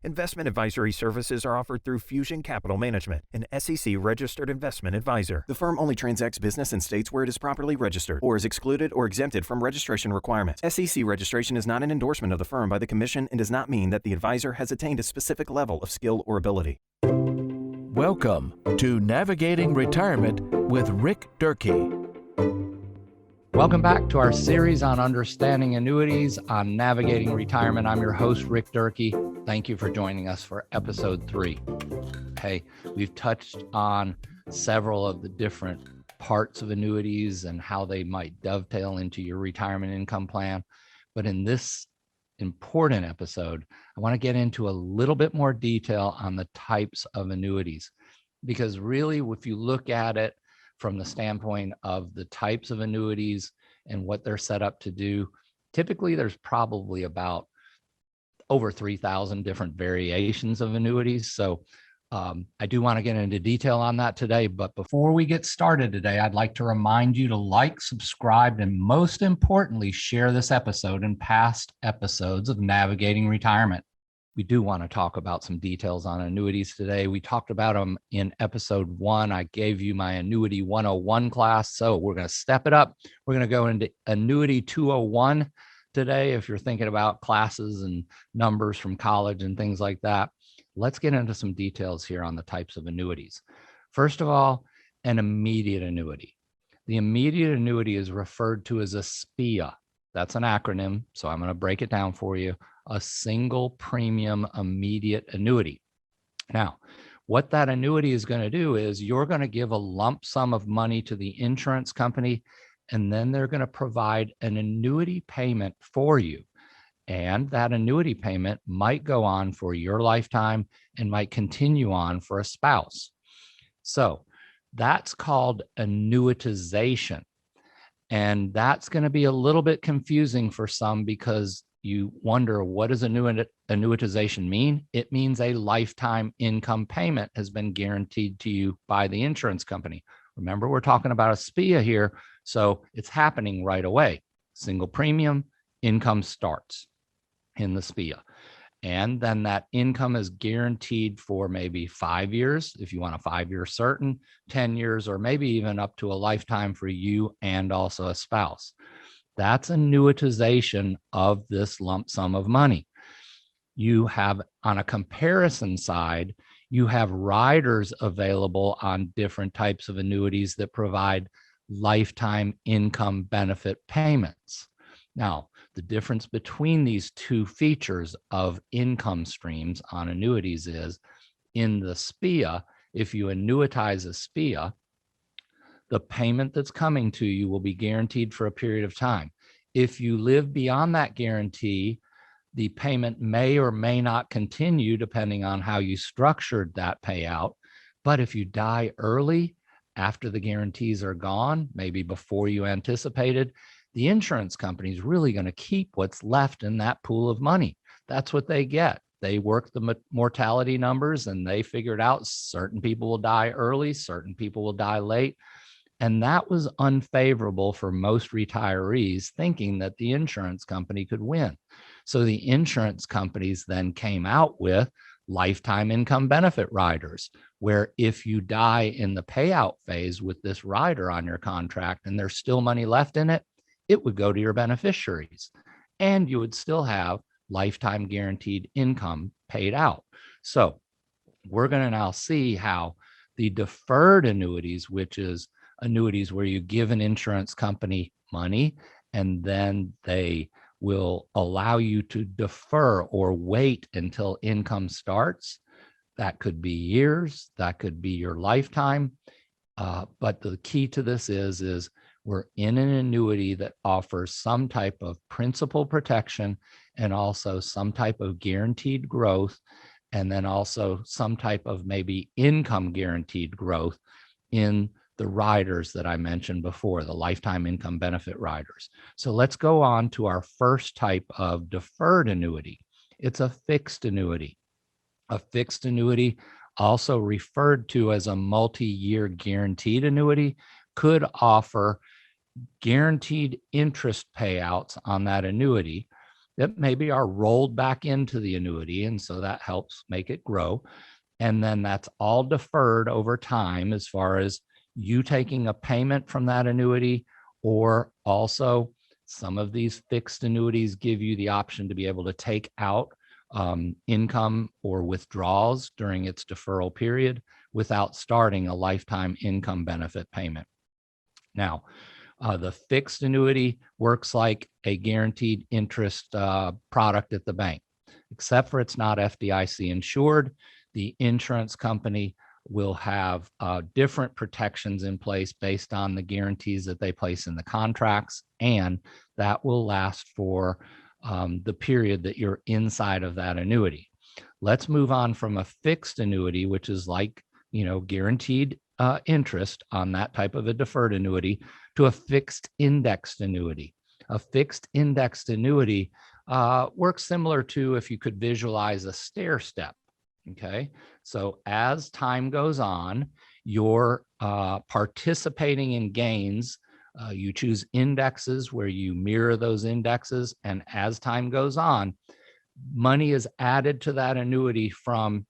Investment advisory services are offered through Fusion Capital Management, an SEC-registered investment advisor. The firm only transacts business in states where it is properly registered or is excluded or exempted from registration requirements. SEC registration is not an endorsement of the firm by the Commission and does not mean that the advisor has attained a specific level of skill or ability. Welcome to Navigating Retirement with Rick Durkee. Welcome back to our series on understanding annuities on Navigating Retirement. I'm your host, Rick Durkee. Thank you for joining us for episode 3. Hey, we've touched on several of the different parts of annuities and how they might dovetail into your retirement income plan. But in this important episode, I want to get into a little bit more detail on the types of annuities, because really, if you look at it from the standpoint of the types of annuities and what they're set up to do, typically there's probably about over 3,000 different variations of annuities. So I do want to get into detail on that today. But before we get started today, I'd like to remind you to like, subscribe, and most importantly, share this episode and past episodes of Navigating Retirement. We do want to talk about some details on annuities today. We talked about them in episode 1. I gave you my Annuity 101 class. So we're going to step it up. We're going to go into Annuity 201 today. If you're thinking about classes and numbers from college and things like that, let's get into some details here on the types of annuities. First of all, an immediate annuity. The immediate annuity is referred to as a SPIA. That's an acronym. So I'm going to break it down for you. A single premium immediate annuity. Now, what that annuity is going to do is you're going to give a lump sum of money to the insurance company, and then they're going to provide an annuity payment for you. And that annuity payment might go on for your lifetime and might continue on for a spouse. So that's called annuitization. And that's going to be a little bit confusing for some because you wonder, what does annuitization mean? It means a lifetime income payment has been guaranteed to you by the insurance company. Remember, we're talking about a SPIA here, so it's happening right away. Single premium, income starts in the SPIA. And then that income is guaranteed for maybe 5 years, if you want a 5-year certain, 10 years, or maybe even up to a lifetime for you and also a spouse. That's annuitization of this lump sum of money. You have, on a comparison side, you have riders available on different types of annuities that provide lifetime income benefit payments. Now, the difference between these two features of income streams on annuities is, in the SPIA, if you annuitize a SPIA, the payment that's coming to you will be guaranteed for a period of time. If you live beyond that guarantee, the payment may or may not continue depending on how you structured that payout. But if you die early, after the guarantees are gone, maybe before you anticipated, the insurance company is really going to keep what's left in that pool of money. That's what they get. They work the mortality numbers and they figured out certain people will die early, certain people will die late. And that was unfavorable for most retirees, thinking that the insurance company could win. So the insurance companies then came out with lifetime income benefit riders, where if you die in the payout phase with this rider on your contract and there's still money left in it, it would go to your beneficiaries and you would still have lifetime guaranteed income paid out. So we're going to now see how the deferred annuities, which is annuities where you give an insurance company money and then they will allow you to defer or wait until income starts. That could be years, that could be your lifetime. But the key to this is we're in an annuity that offers some type of principal protection and also some type of guaranteed growth, and then also some type of maybe income guaranteed growth in the riders that I mentioned before, the lifetime income benefit riders. So let's go on to our first type of deferred annuity. It's a fixed annuity. A fixed annuity, also referred to as a multi-year guaranteed annuity, could offer guaranteed interest payouts on that annuity. that maybe are rolled back into the annuity. And so that helps make it grow. And then that's all deferred over time as far as you taking a payment from that annuity, or also some of these fixed annuities give you the option to be able to take out income or withdrawals during its deferral period without starting a lifetime income benefit payment. Now, the fixed annuity works like a guaranteed interest product at the bank, except for it's not FDIC insured. The insurance company will have different protections in place based on the guarantees that they place in the contracts, and that will last for the period that you're inside of that annuity. Let's move on from a fixed annuity, which is like, guaranteed interest on that type of a deferred annuity, to a fixed indexed annuity. A fixed indexed annuity works similar to, if you could visualize, a stair step. Okay, so as time goes on, you're participating in gains. You choose indexes where you mirror those indexes, and as time goes on, money is added to that annuity from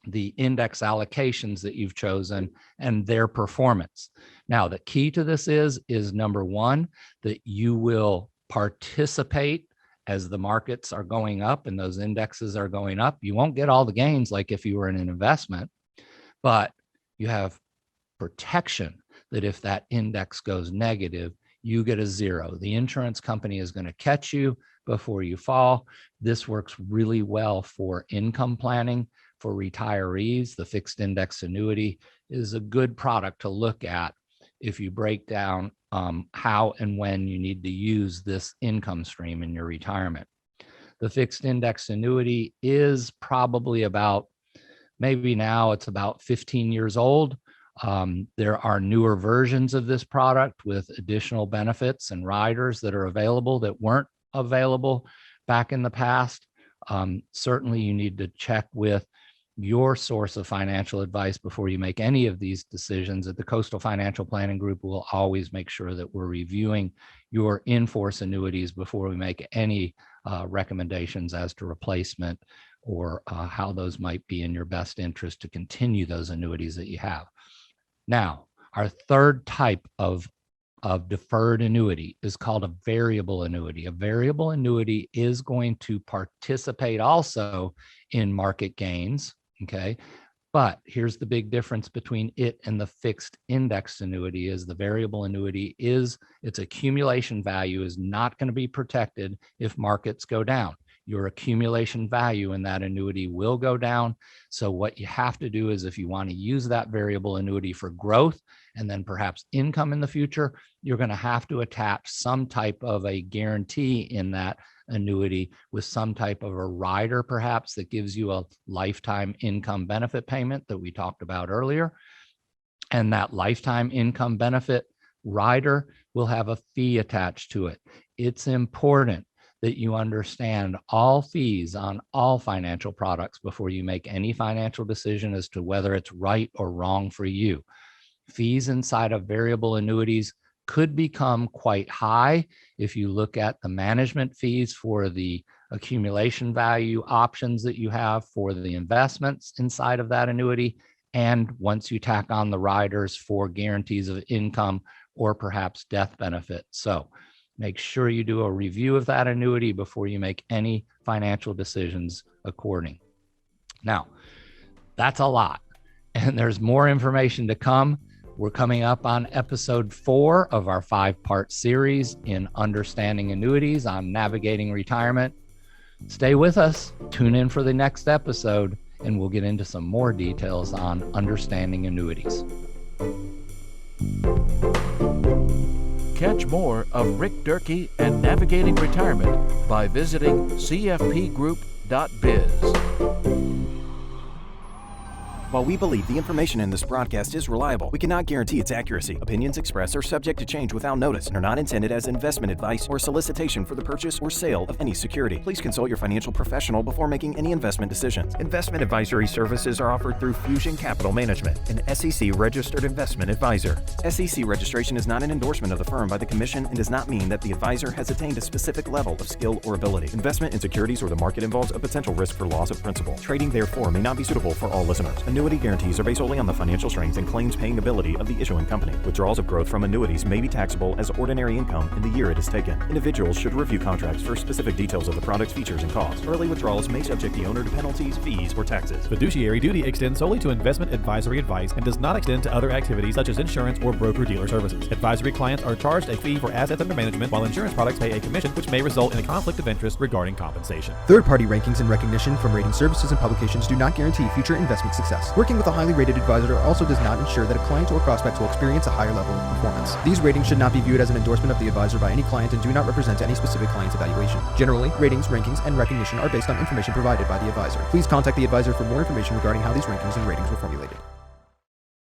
the index allocations that you've chosen and their performance. Now, the key to this is number one, that you will participate as the markets are going up and those indexes are going up. You won't get all the gains like if you were in an investment, but you have protection that if that index goes negative, you get a zero. The insurance company is going to catch you before you fall. This works really well for income planning for retirees. The fixed index annuity is a good product to look at if you break down how and when you need to use this income stream in your retirement. The fixed index annuity is probably about, maybe now it's about 15 years old. There are newer versions of this product with additional benefits and riders that are available that weren't available back in the past. Certainly you need to check with your source of financial advice before you make any of these decisions. At the Coastal Financial Planning Group, we'll always make sure that we're reviewing your in-force annuities before we make any recommendations as to replacement or how those might be in your best interest to continue those annuities that you have. Now, our third type of deferred annuity is called a variable annuity. A variable annuity is going to participate also in market gains. Okay. But here's the big difference between it and the fixed indexed annuity is the variable annuity is its accumulation value is not going to be protected if markets go down. Your accumulation value in that annuity will go down. So what you have to do is if you want to use that variable annuity for growth and then perhaps income in the future, you're going to have to attach some type of a guarantee in that annuity with some type of a rider, perhaps, that gives you a lifetime income benefit payment that we talked about earlier. And that lifetime income benefit rider will have a fee attached to it. It's important that you understand all fees on all financial products before you make any financial decision as to whether it's right or wrong for you. Fees inside of variable annuities could become quite high if you look at the management fees for the accumulation value options that you have for the investments inside of that annuity. And once you tack on the riders for guarantees of income or perhaps death benefit. So make sure you do a review of that annuity before you make any financial decisions according. Now, that's a lot, and there's more information to come. We're coming up on episode 4 of our 5-part series in Understanding Annuities on Navigating Retirement. Stay with us, tune in for the next episode, and we'll get into some more details on understanding annuities. Catch more of Rick Durkee and Navigating Retirement by visiting cfpgroup.biz. While we believe the information in this broadcast is reliable, we cannot guarantee its accuracy. Opinions expressed are subject to change without notice and are not intended as investment advice or solicitation for the purchase or sale of any security. Please consult your financial professional before making any investment decisions. Investment advisory services are offered through Fusion Capital Management, an SEC-registered investment advisor. SEC registration is not an endorsement of the firm by the Commission and does not mean that the advisor has attained a specific level of skill or ability. Investment in securities or the market involves a potential risk for loss of principal. Trading, therefore, may not be suitable for all listeners. Annuity guarantees are based solely on the financial strength and claims-paying ability of the issuing company. Withdrawals of growth from annuities may be taxable as ordinary income in the year it is taken. Individuals should review contracts for specific details of the product's features and costs. Early withdrawals may subject the owner to penalties, fees, or taxes. Fiduciary duty extends solely to investment advisory advice and does not extend to other activities such as insurance or broker-dealer services. Advisory clients are charged a fee for assets under management, while insurance products pay a commission, which may result in a conflict of interest regarding compensation. Third-party rankings and recognition from rating services and publications do not guarantee future investment success. Working with a highly rated advisor also does not ensure that a client or prospect will experience a higher level of performance. These ratings should not be viewed as an endorsement of the advisor by any client and do not represent any specific client's evaluation. Generally, ratings, rankings, and recognition are based on information provided by the advisor. Please contact the advisor for more information regarding how these rankings and ratings were formulated.